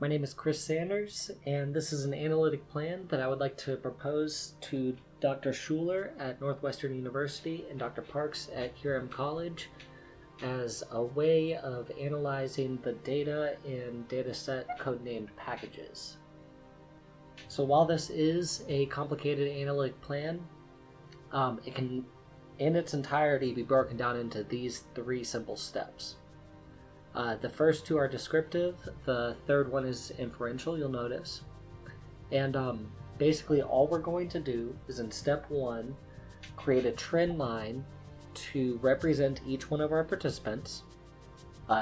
My name is Chris Sanders, and this is an analytic plan that I would like to propose to Dr. Schueller at Northwestern University and Dr. Parks at Hiram College as a way of analyzing the data in dataset codenamed packages. So while this is a complicated analytic plan, it can in its entirety be broken down into these three simple steps. The first two are descriptive, the third one is inferential, you'll notice. And basically all we're going to do is in step one, create a trend line to represent each one of our participants.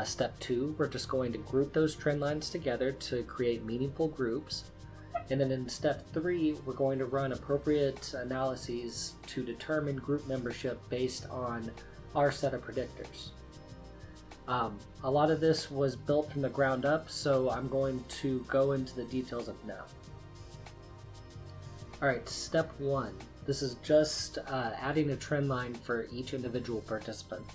Step two, we're just going to group those trend lines together to create meaningful groups. And then in step three, we're going to run appropriate analyses to determine group membership based on our set of predictors. A lot of this was built from the ground up, so I'm going to go into the details of now. Alright, step one. This is just adding a trend line for each individual participant.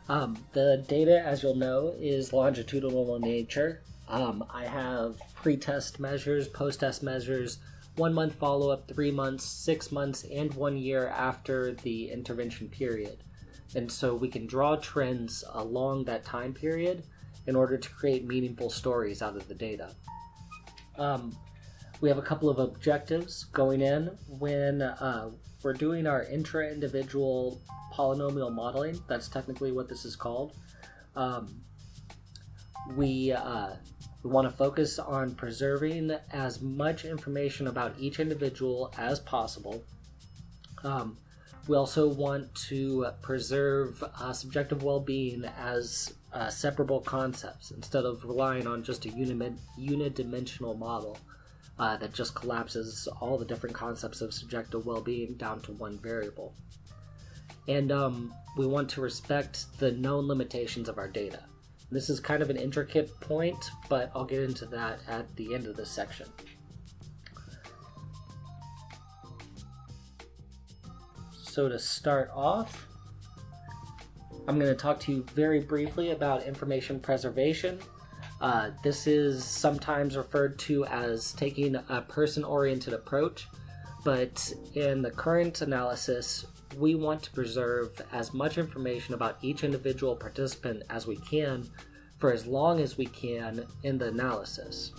The data, as you'll know, is longitudinal in nature. I have pre-test measures, post-test measures, 1 month follow-up, 3 months, 6 months, and 1 year after the intervention period. And so we can draw trends along that time period in order to create meaningful stories out of the data. We have a couple of objectives going in when we're doing our intra-individual polynomial modeling. That's technically what this is called. We want to focus on preserving as much information about each individual as possible. We also want to preserve subjective well-being as separable concepts instead of relying on just a unidimensional model that just collapses all the different concepts of subjective well-being down to one variable. And we want to respect the known limitations of our data. This is kind of an intricate point, but I'll get into that at the end of this section. So to start off, I'm going to talk to you very briefly about information preservation. This is sometimes referred to as taking a person-oriented approach, but in the current analysis, we want to preserve as much information about each individual participant as we can for as long as we can in the analysis.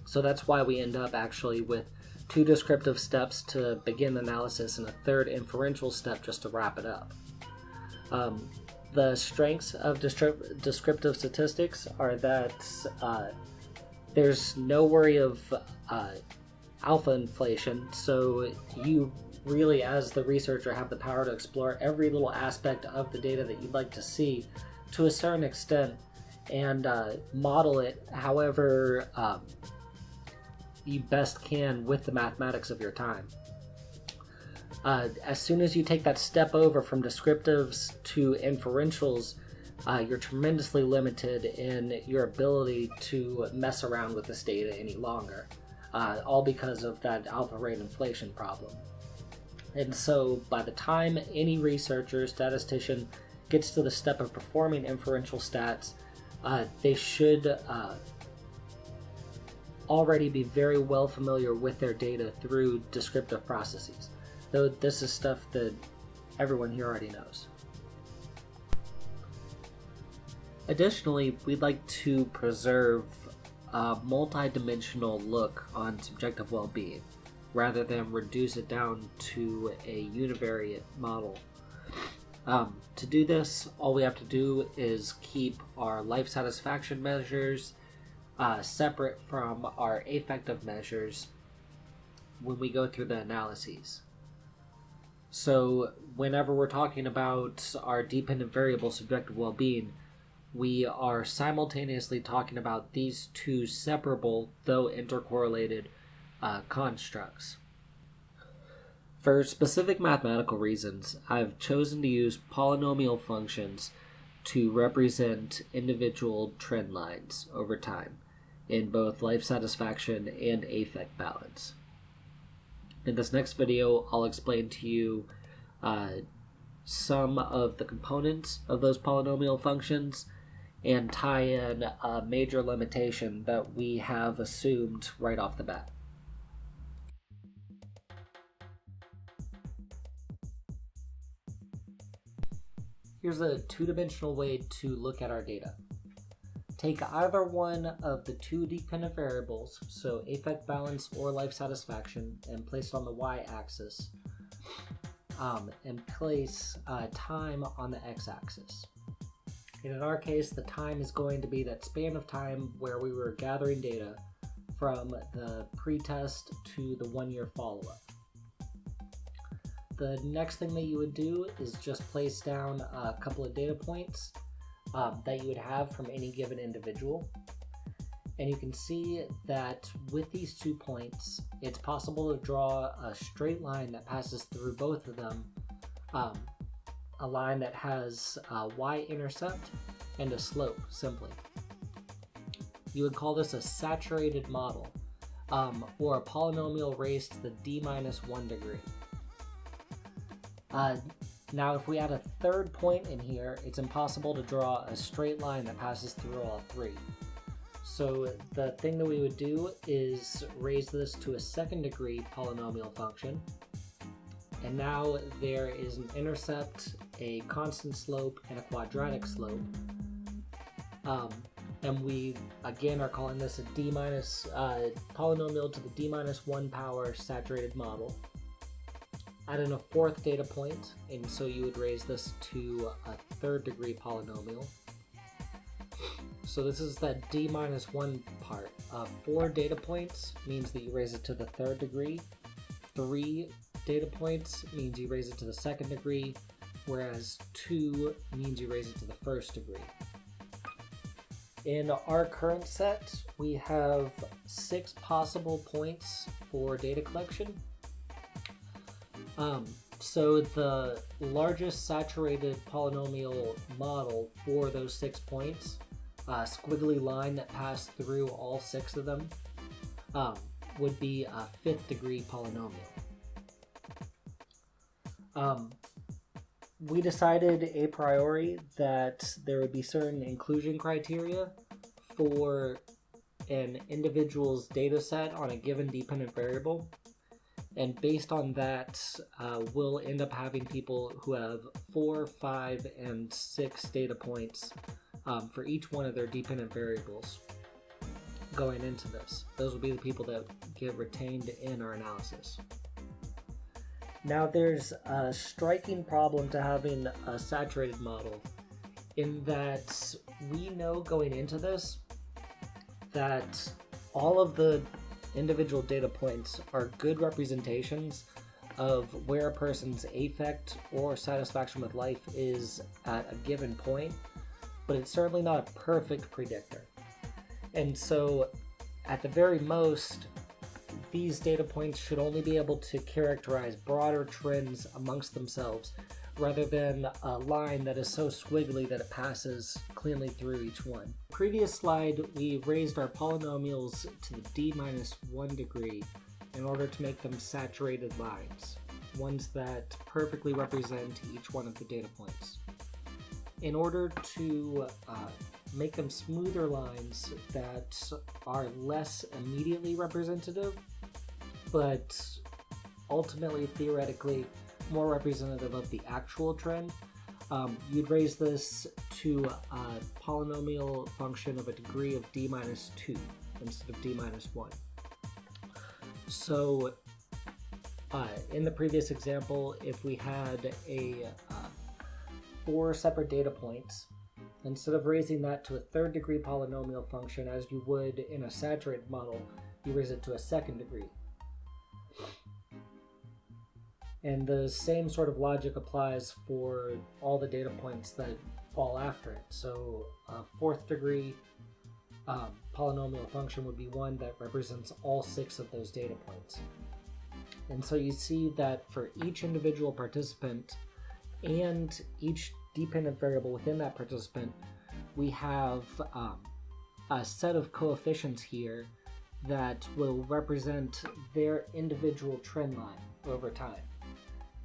So that's why we end up actually with 2 descriptive steps to begin analysis and a 3rd inferential step just to wrap it up. The strengths of descriptive statistics are that there's no worry of alpha inflation, so you really, as the researcher, have the power to explore every little aspect of the data that you'd like to see to a certain extent and model it however you best can with the mathematics of your time. As soon as you take that step over from descriptives to inferentials, you're tremendously limited in your ability to mess around with this data any longer, all because of that alpha rate inflation problem. And so by the time any researcher, statistician, gets to the step of performing inferential stats, they should already be very well familiar with their data through descriptive processes, though this is stuff that everyone here already knows. Additionally, we'd like to preserve a multi-dimensional look on subjective well-being, rather than reduce it down to a univariate model. To do this, all we have to do is keep our life satisfaction measures separate from our affective measures when we go through the analyses. So whenever we're talking about our dependent variable subjective well-being, we are simultaneously talking about these 2 separable, though intercorrelated, constructs. For specific mathematical reasons, I've chosen to use polynomial functions to represent individual trend lines over time in both life satisfaction and affect balance. In this next video, I'll explain to you some of the components of those polynomial functions and tie in a major limitation that we have assumed right off the bat. Here's a two-dimensional way to look at our data. Take either one of the two dependent variables, so affect balance or life satisfaction, and place it on the y-axis, and place time on the x-axis. And in our case, the time is going to be that span of time where we were gathering data from the pre-test to the 1-year follow-up. The next thing that you would do is just place down a couple of data points that you would have from any given individual. And you can see that with these 2 points, it's possible to draw a straight line that passes through both of them, a line that has a y-intercept and a slope, simply. You would call this a saturated model, or a polynomial raised to the d-1 degree. Now, if we add a third point in here, it's impossible to draw a straight line that passes through all three. So the thing that we would do is raise this to a second degree polynomial function. And now there is an intercept, a constant slope, and a quadratic slope. And we, again, are calling this a polynomial to the d-1 power saturated model. Add in a fourth data point, and so you would raise this to a third degree polynomial. So this is that d-1 part. 4 data points means that you raise it to the third degree. 3 data points means you raise it to the second degree, whereas 2 means you raise it to the first degree. In our current set, we have 6 possible points for data collection. So the largest saturated polynomial model for those 6 points, squiggly line that passed through all 6 of them, would be a 5th degree polynomial. We decided a priori that there would be certain inclusion criteria for an individual's data set on a given dependent variable. And based on that, we'll end up having people who have 4, 5, and 6 data points for each one of their dependent variables going into this. Those will be the people that get retained in our analysis. Now there's a striking problem to having a saturated model in that we know going into this that all of the individual data points are good representations of where a person's affect or satisfaction with life is at a given point, but it's certainly not a perfect predictor. And so at the very most, these data points should only be able to characterize broader trends amongst themselves rather than a line that is so squiggly that it passes cleanly through each one. Previous slide, we raised our polynomials to the d-1 degree in order to make them saturated lines, ones that perfectly represent each one of the data points. In order to make them smoother lines that are less immediately representative, but ultimately, theoretically, more representative of the actual trend, you'd raise this to a polynomial function of a degree of d-2 instead of d-1. So in the previous example, if we had 4 separate data points, instead of raising that to a third degree polynomial function as you would in a saturated model, you raise it to a second degree. And the same sort of logic applies for all the data points that fall after it. So a 4th degree polynomial function would be one that represents all 6 of those data points. And so you see that for each individual participant and each dependent variable within that participant, we have a set of coefficients here that will represent their individual trend line over time.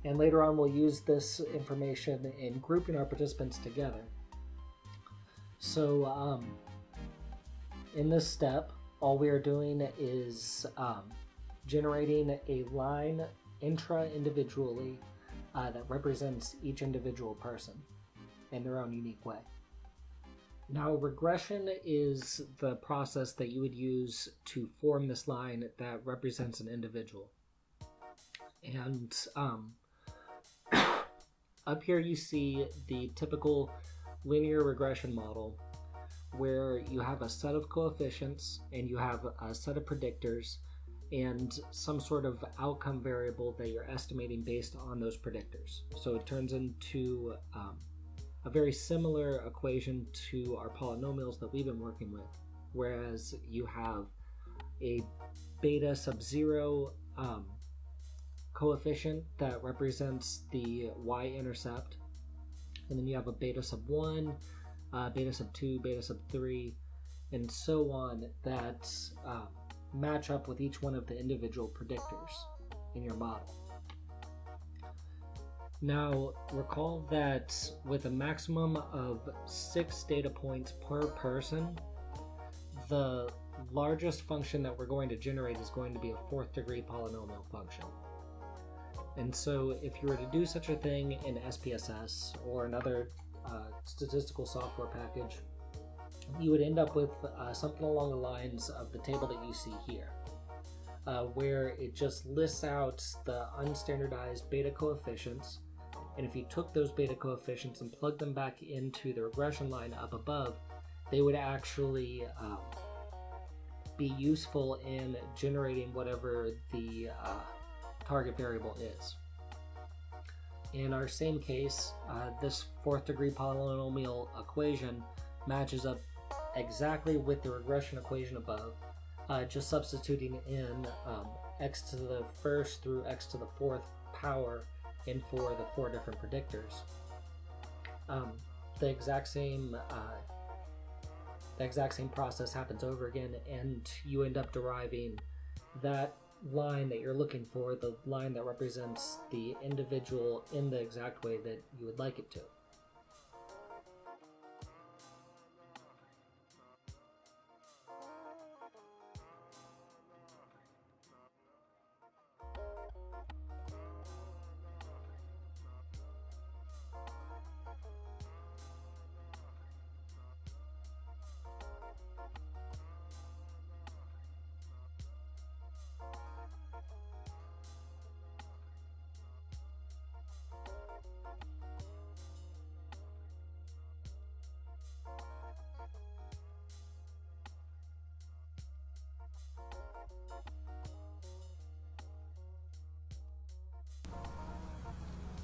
And later on, we'll use this information in grouping our participants together. So in this step, all we are doing is generating a line intra-individually that represents each individual person in their own unique way. Now, regression is the process that you would use to form this line that represents an individual. And up here you see the typical linear regression model, where you have a set of coefficients and you have a set of predictors and some sort of outcome variable that you're estimating based on those predictors. So it turns into a very similar equation to our polynomials that we've been working with, whereas you have a beta sub 0 coefficient that represents the y-intercept, and then you have a beta sub 1, beta sub 2, beta sub 3, and so on that match up with each one of the individual predictors in your model. Now, recall that with a maximum of 6 data points per person, the largest function that we're going to generate is going to be a 4th degree polynomial function. And so if you were to do such a thing in SPSS or another statistical software package, you would end up with something along the lines of the table that you see here, where it just lists out the unstandardized beta coefficients, and if you took those beta coefficients and plugged them back into the regression line up above, they would actually be useful in generating whatever the target variable is. In our same case, this 4th degree polynomial equation matches up exactly with the regression equation above, just substituting in x to the 1st through x to the 4th power in for the 4 different predictors. The exact same process happens over again, and you end up deriving that line that you're looking for, the line that represents the individual in the exact way that you would like it to.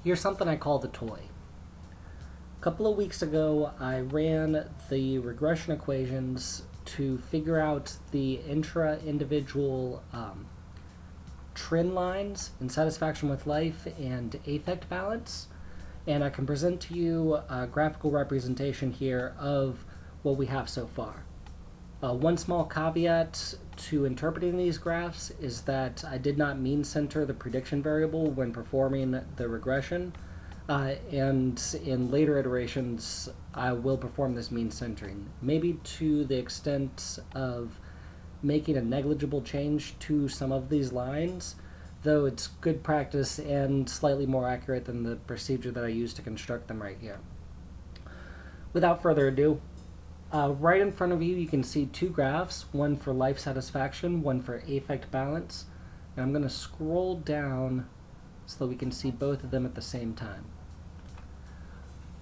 Here's something I call the toy. A couple of weeks ago, I ran the regression equations to figure out the intra-individual trend lines in satisfaction with life and affect balance, and I can present to you a graphical representation here of what we have so far. One small caveat to interpreting these graphs is that I did not mean center the prediction variable when performing the regression, and in later iterations I will perform this mean centering, maybe to the extent of making a negligible change to some of these lines, though it's good practice and slightly more accurate than the procedure that I used to construct them right here. Without further ado, right in front of you, you can see 2 graphs, one for life satisfaction, one for affect balance. And I'm going to scroll down so that we can see both of them at the same time.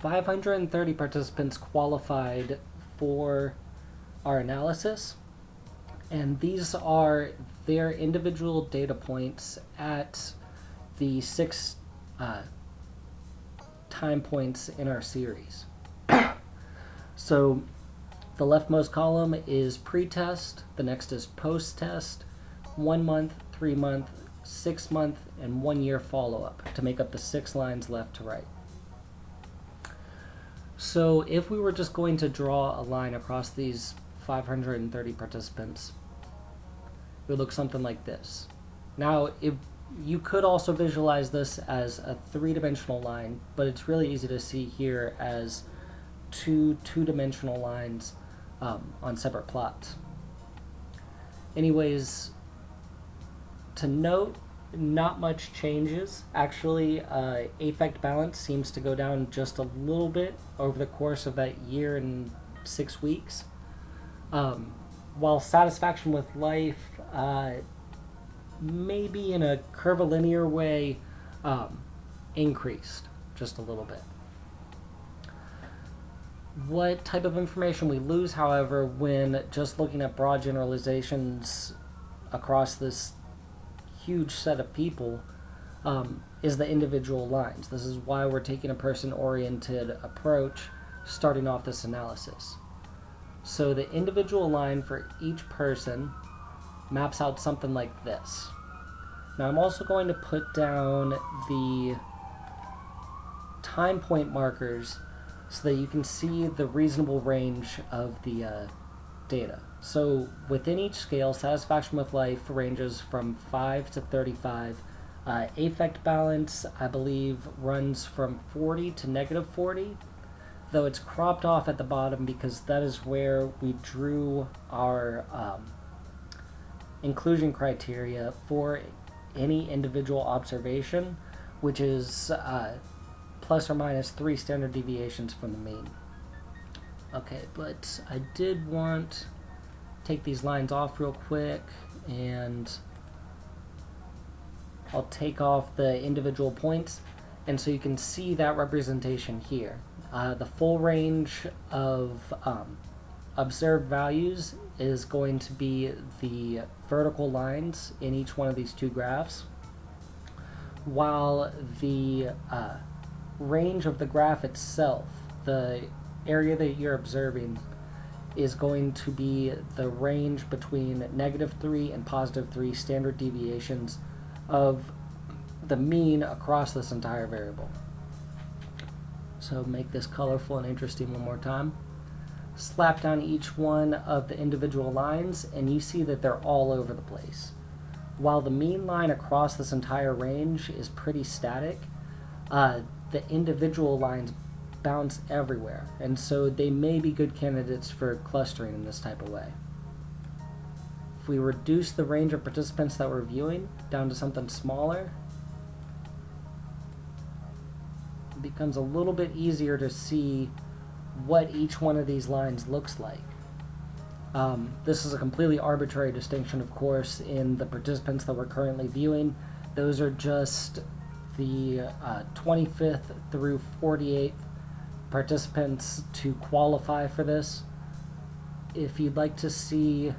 530 participants qualified for our analysis, and these are their individual data points at the 6 time points in our series. So the leftmost column is pre-test, the next is post-test, 1 month, 3 month, 6 month, and 1 year follow-up to make up the 6 lines left to right. So if we were just going to draw a line across these 530 participants, it would look something like this. Now, if you could also visualize this as a 3-dimensional line, but it's really easy to see here as to two-dimensional lines on separate plots. Anyways, to note, not much changes. Actually, affect balance seems to go down just a little bit over the course of that year and 6 weeks. While satisfaction with life, maybe in a curvilinear way, increased just a little bit. What type of information we lose, however, when just looking at broad generalizations across this huge set of people, is the individual lines. This is why we're taking a person-oriented approach starting off this analysis. So the individual line for each person maps out something like this. Now I'm also going to put down the time point markers so that you can see the reasonable range of the data. So within each scale, satisfaction with life ranges from 5 to 35. Affect balance, I believe, runs from 40 to negative 40, though it's cropped off at the bottom because that is where we drew our inclusion criteria for any individual observation, which is plus or minus 3 standard deviations from the mean. Okay, but I did want to take these lines off real quick, and I'll take off the individual points, and so you can see that representation here. The full range of observed values is going to be the vertical lines in each one of these two graphs, while the range of the graph itself, the area that you're observing, is going to be the range between negative 3 and positive 3 standard deviations of the mean across this entire variable. So make this colorful and interesting one more time. Slap down each one of the individual lines, and you see that they're all over the place. While the mean line across this entire range is pretty static, the individual lines bounce everywhere, and so they may be good candidates for clustering in this type of way. If we reduce the range of participants that we're viewing down to something smaller, it becomes a little bit easier to see what each one of these lines looks like. This is a completely arbitrary distinction, of course, in the participants that we're currently viewing. Those are just the 25th through 48th participants to qualify for this. If you'd like to see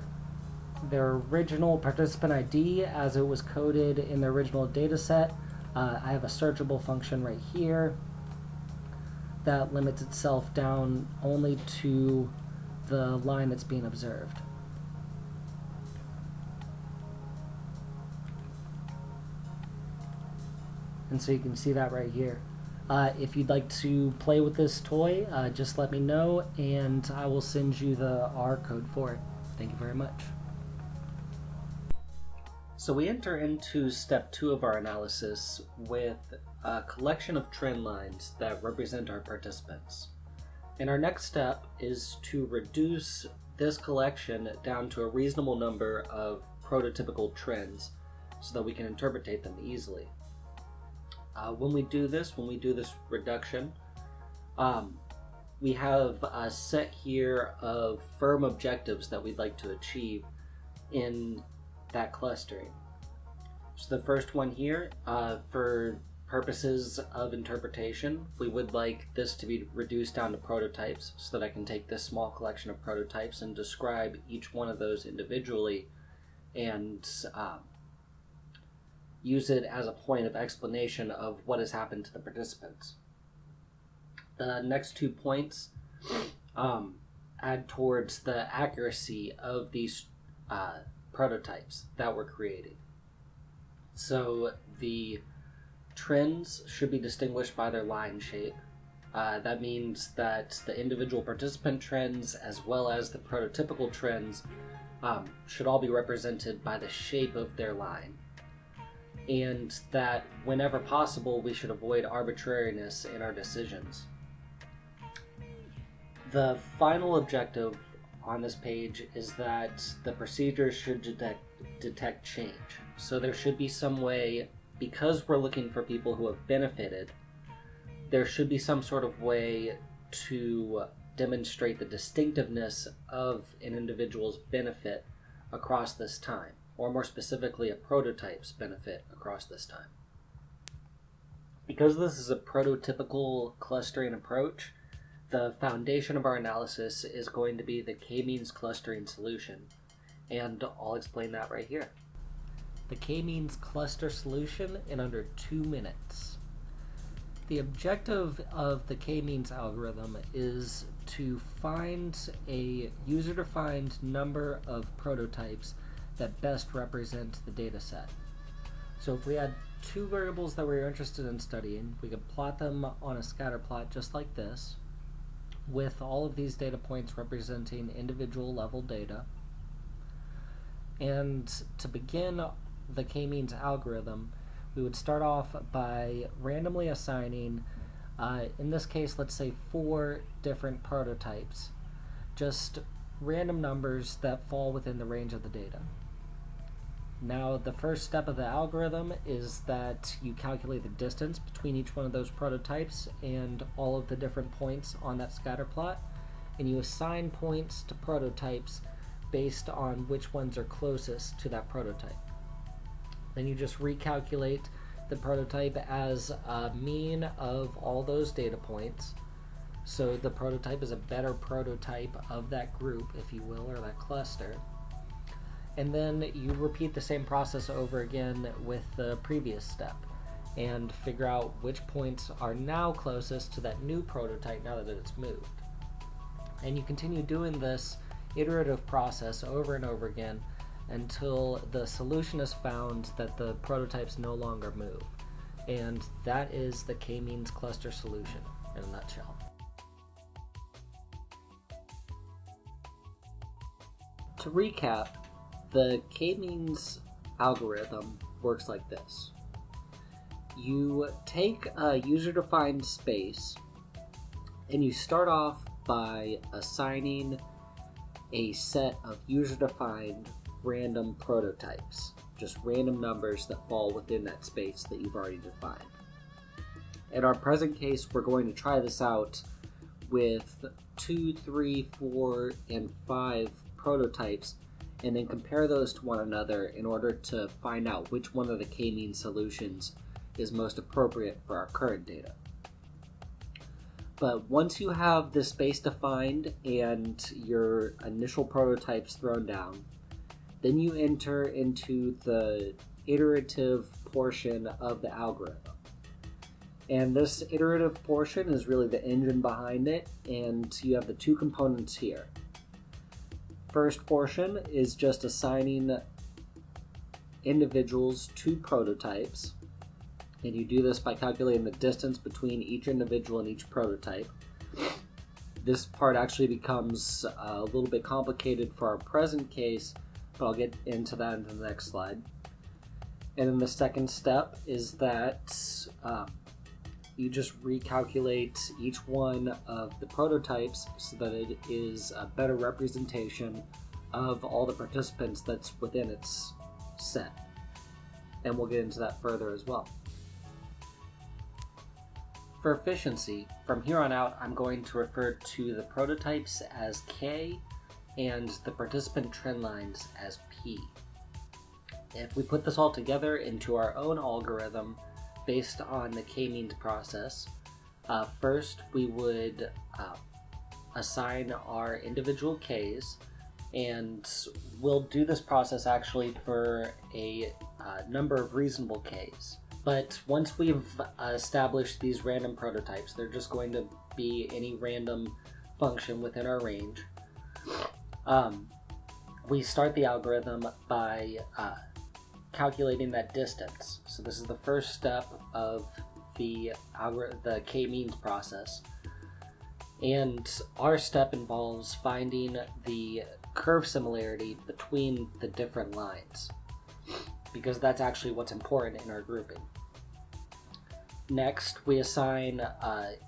their original participant ID as it was coded in the original data set, I have a searchable function right here that limits itself down only to the line that's being observed. And so you can see that right here. If you'd like to play with this toy, just let me know and I will send you the R code for it. Thank you very much. So we enter into step 2 of our analysis with a collection of trend lines that represent our participants. And our next step is to reduce this collection down to a reasonable number of prototypical trends so that we can interpretate them easily. When we do this reduction, we have a set here of firm objectives that we'd like to achieve in that clustering. So the first one here, for purposes of interpretation, we would like this to be reduced down to prototypes so that I can take this small collection of prototypes and describe each one of those individually and use it as a point of explanation of what has happened to the participants. The next 2 points add towards the accuracy of these prototypes that were created. So the trends should be distinguished by their line shape. That means that the individual participant trends as well as the prototypical trends should all be represented by the shape of their line. And that whenever possible we should avoid arbitrariness in our decisions. The final objective on this page is that the procedure should detect change. So there should be some way, because we're looking for people who have benefited, there should be some sort of way to demonstrate the distinctiveness of an individual's benefit across this time, or more specifically, a prototype's benefit across this time. Because this is a prototypical clustering approach, the foundation of our analysis is going to be the k-means clustering solution, and I'll explain that right here. The k-means cluster solution in under 2 minutes. The objective of the k-means algorithm is to find a user-defined number of prototypes that best represent the data set. So if we had 2 variables that we were interested in studying, we could plot them on a scatter plot just like this, with all of these data points representing individual level data. And to begin the k-means algorithm, we would start off by randomly assigning, in this case, let's say 4 different prototypes, just random numbers that fall within the range of the data. Now, the first step of the algorithm is that you calculate the distance between each one of those prototypes and all of the different points on that scatter plot, and you assign points to prototypes based on which ones are closest to that prototype. Then you just recalculate the prototype as a mean of all those data points. So the prototype is a better prototype of that group, if you will, or that cluster. And then you repeat the same process over again with the previous step and figure out which points are now closest to that new prototype now that it's moved. And you continue doing this iterative process over and over again until the solution is found that the prototypes no longer move. And that is the k-means cluster solution in a nutshell. To recap, the k-means algorithm works like this. You take a user-defined space and you start off by assigning a set of user-defined random prototypes, just random numbers that fall within that space that you've already defined. In our present case, we're going to try this out with 2, 3, 4, and 5 prototypes and then compare those to one another in order to find out which one of the k-means solutions is most appropriate for our current data. But once you have this space defined and your initial prototypes thrown down, then you enter into the iterative portion of the algorithm. And this iterative portion is really the engine behind it, and you have the 2 components here. First portion is just assigning individuals 2 prototypes, and you do this by calculating the distance between each individual and each prototype. This part actually becomes a little bit complicated for our present case, but I'll get into that in the next slide. And then the second step is that you just recalculate each one of the prototypes so that it is a better representation of all the participants that's within its set. And we'll get into that further as well. For efficiency, from here on out, I'm going to refer to the prototypes as K and the participant trend lines as P. If we put this all together into our own algorithm based on the k-means process, first we would assign our individual k's, and we'll do this process actually for a number of reasonable k's. But once we've established these random prototypes, they're just going to be any random function within our range. We start the algorithm by calculating that distance. So this is the first step of the k-means process. And our step involves finding the curve similarity between the different lines, because that's actually what's important in our grouping. Next, we assign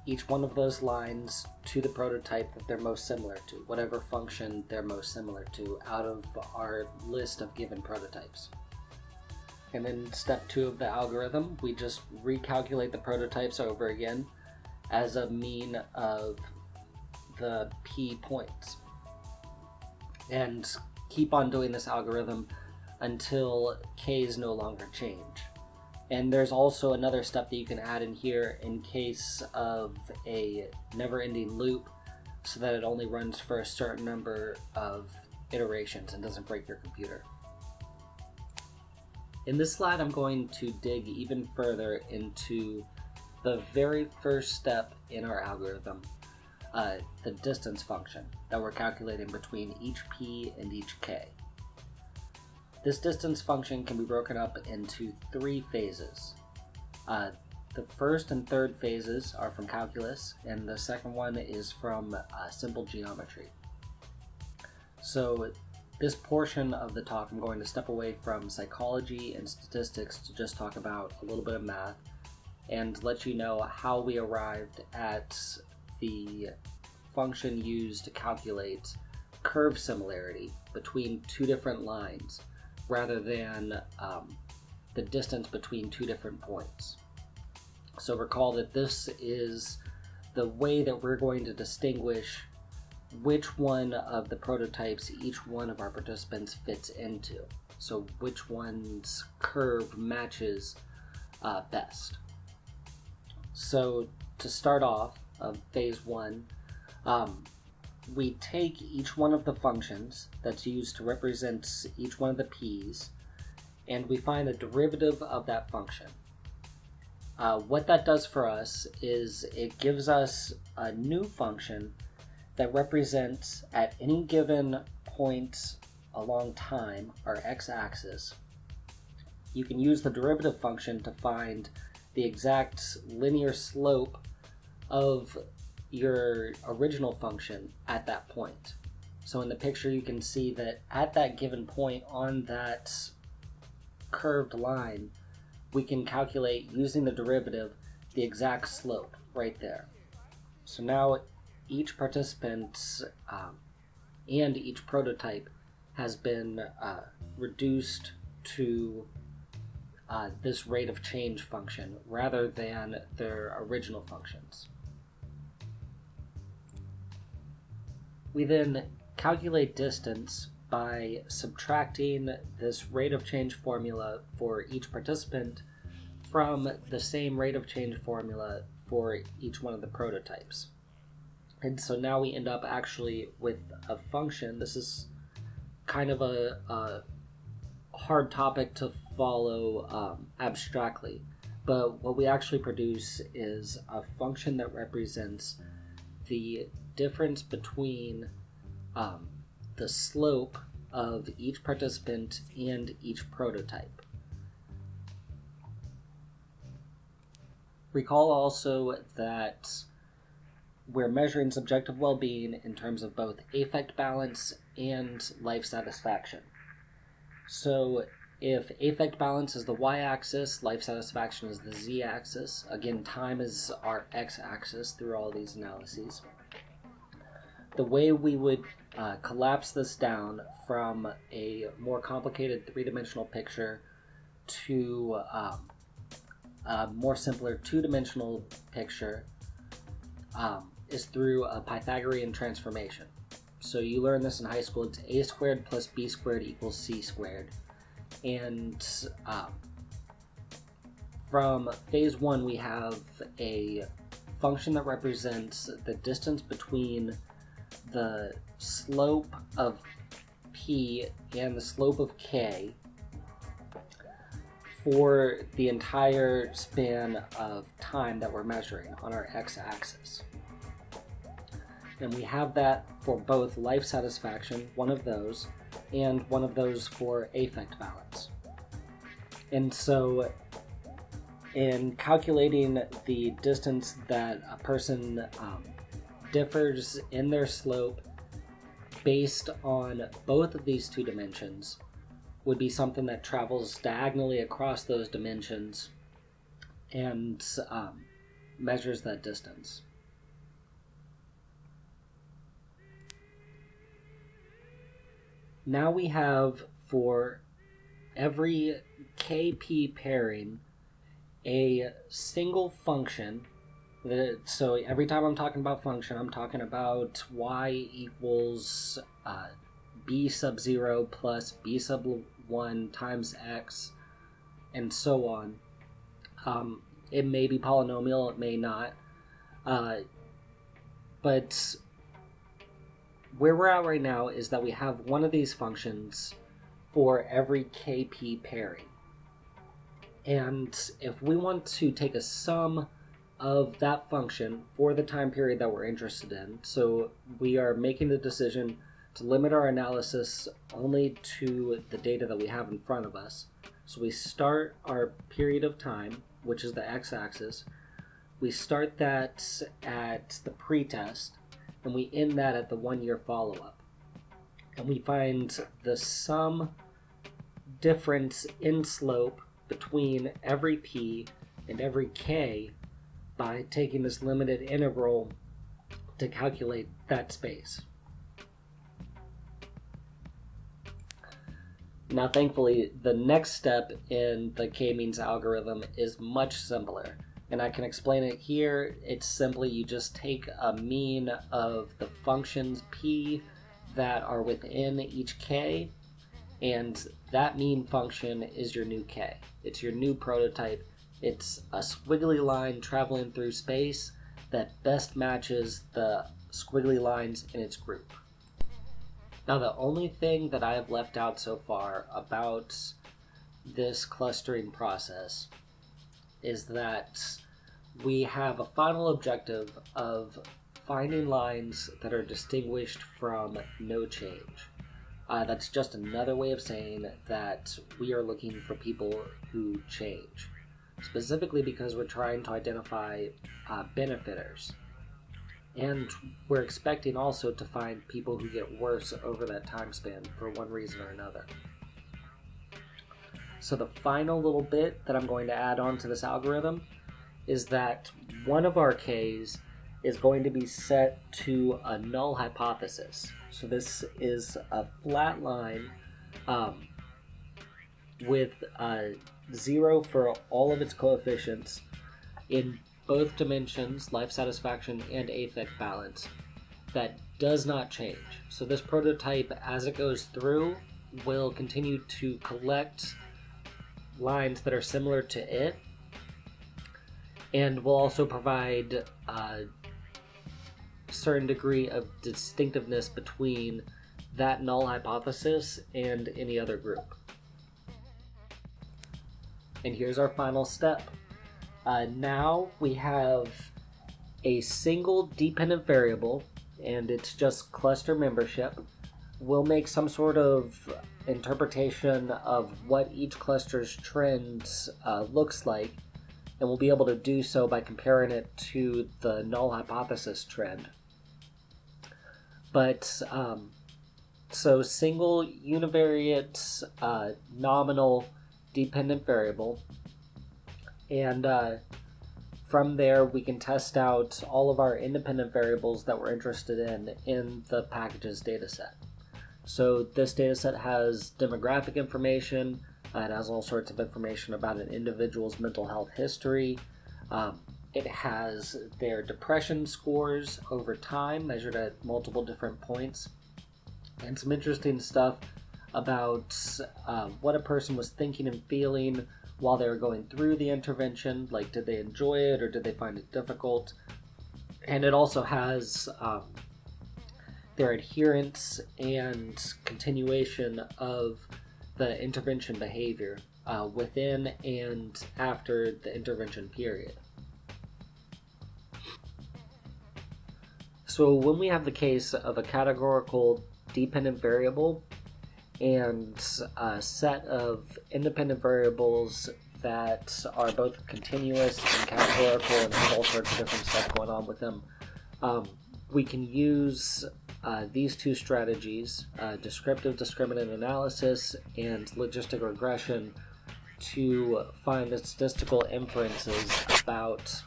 each one of those lines to the prototype that they're most similar to, whatever function they're most similar to out of our list of given prototypes. And in step 2 of the algorithm, we just recalculate the prototypes over again as a mean of the p points. And keep on doing this algorithm until k's no longer change. And there's also another step that you can add in here in case of a never-ending loop, so that it only runs for a certain number of iterations and doesn't break your computer. In this slide, I'm going to dig even further into the very first step in our algorithm, the distance function that we're calculating between each p and each k. This distance function can be broken up into 3 phases. The first and third phases are from calculus, and the second one is from simple geometry. So this portion of the talk, I'm going to step away from psychology and statistics to just talk about a little bit of math and let you know how we arrived at the function used to calculate curve similarity between 2 different lines, rather than the distance between 2 different points. So recall that this is the way that we're going to distinguish which one of the prototypes each one of our participants fits into. So which one's curve matches best. So to start off of phase 1, we take each one of the functions that's used to represent each one of the p's, and we find the derivative of that function. What that does for us is it gives us a new function that represents at any given point along time, our x-axis. You can use the derivative function to find the exact linear slope of your original function at that point. So in the picture you can see that at that given point on that curved line, we can calculate using the derivative the exact slope right there. So now each participant and each prototype has been reduced to this rate of change function rather than their original functions. We then calculate distance by subtracting this rate of change formula for each participant from the same rate of change formula for each one of the prototypes. And so now we end up actually with a function. This is kind of a hard topic to follow abstractly, but what we actually produce is a function that represents the difference between the slope of each participant and each prototype. Recall also that we're measuring subjective well-being in terms of both affect balance and life satisfaction. So if affect balance is the y-axis, life satisfaction is the z-axis. Again, time is our x-axis through all these analyses. The way we would collapse this down from a more complicated 3-dimensional picture to a more simpler 2-dimensional picture is through a Pythagorean transformation. So you learn this in high school. It's a squared plus b squared equals c squared. And from phase 1, we have a function that represents the distance between the slope of p and the slope of k for the entire span of time that we're measuring on our x-axis. And we have that for both life satisfaction, one of those, and one of those for affect balance. And so in calculating the distance that a person differs in their slope based on both of these 2 dimensions would be something that travels diagonally across those dimensions and measures that distance. Now we have, for every KP pairing, a single function. So every time I'm talking about function, I'm talking about y equals b sub 0 plus b sub 1 times x, and so on. It may be polynomial, it may not. But where we're at right now is that we have one of these functions for every KP pairing. And if we want to take a sum of that function for the time period that we're interested in, so we are making the decision to limit our analysis only to the data that we have in front of us. So we start our period of time, which is the x-axis. We start that at the pretest, and we end that at the 1-year follow-up. And we find the sum difference in slope between every p and every k by taking this limited integral to calculate that space. Now, thankfully, the next step in the k-means algorithm is much simpler, and I can explain it here. It's simply you just take a mean of the functions p that are within each k, and that mean function is your new k. It's your new prototype. It's a squiggly line traveling through space that best matches the squiggly lines in its group. Now, the only thing that I have left out so far about this clustering process is that we have a final objective of finding lines that are distinguished from no change. That's just another way of saying that we are looking for people who change, specifically because we're trying to identify benefiters. And we're expecting also to find people who get worse over that time span for one reason or another. So the final little bit that I'm going to add on to this algorithm is that one of our k's is going to be set to a null hypothesis. So this is a flat line with 0 for all of its coefficients in both dimensions, life satisfaction and affect balance, that does not change. So this prototype, as it goes through, will continue to collect lines that are similar to it, and will also provide a certain degree of distinctiveness between that null hypothesis and any other group. And here's our final step. Now we have a single dependent variable, and it's just cluster membership. We'll make some sort of interpretation of what each cluster's trends looks like, and we'll be able to do so by comparing it to the null hypothesis trend. But so single univariate nominal dependent variable, and from there we can test out all of our independent variables that we're interested in the packages dataset. So this dataset has demographic information, it has all sorts of information about an individual's mental health history, it has their depression scores over time measured at multiple different points, and some interesting stuff about what a person was thinking and feeling while they were going through the intervention, like did they enjoy it or did they find it difficult. And it also has their adherence and continuation of the intervention behavior within and after the intervention period. So when we have the case of a categorical dependent variable and a set of independent variables that are both continuous and categorical and have all sorts of different stuff going on with them, we can use these two strategies, descriptive discriminant analysis and logistic regression, to find the statistical inferences about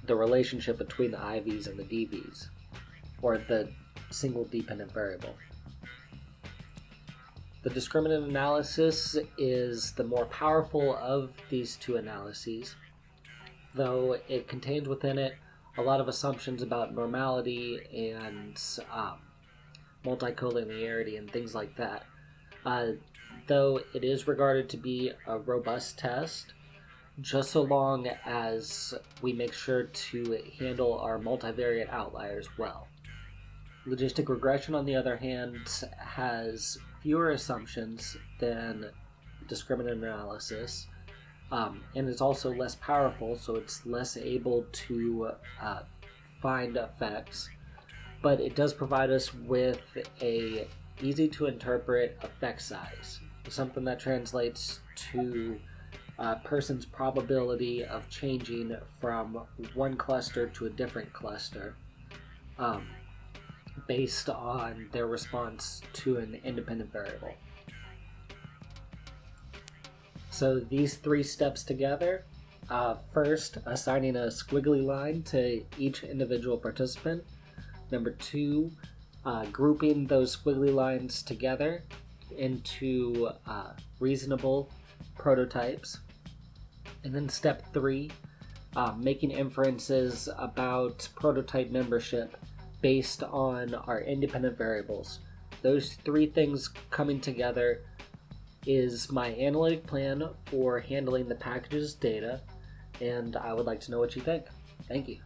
the relationship between the IVs and the DVs, or the single dependent variable. The discriminant analysis is the more powerful of these two analyses, though it contains within it a lot of assumptions about normality and multicollinearity and things like that. Though it is regarded to be a robust test, just so long as we make sure to handle our multivariate outliers well. Logistic regression, on the other hand, has fewer assumptions than discriminant analysis, and it's also less powerful, so it's less able to find effects, but it does provide us with a easy to interpret effect size, something that translates to a person's probability of changing from one cluster to a different cluster based on their response to an independent variable. So these three steps together, first, assigning a squiggly line to each individual participant. Number two, grouping those squiggly lines together into reasonable prototypes. And then step three, making inferences about prototype membership based on our independent variables. Those three things coming together is my analytic plan for handling the package's data, and I would like to know what you think. Thank you.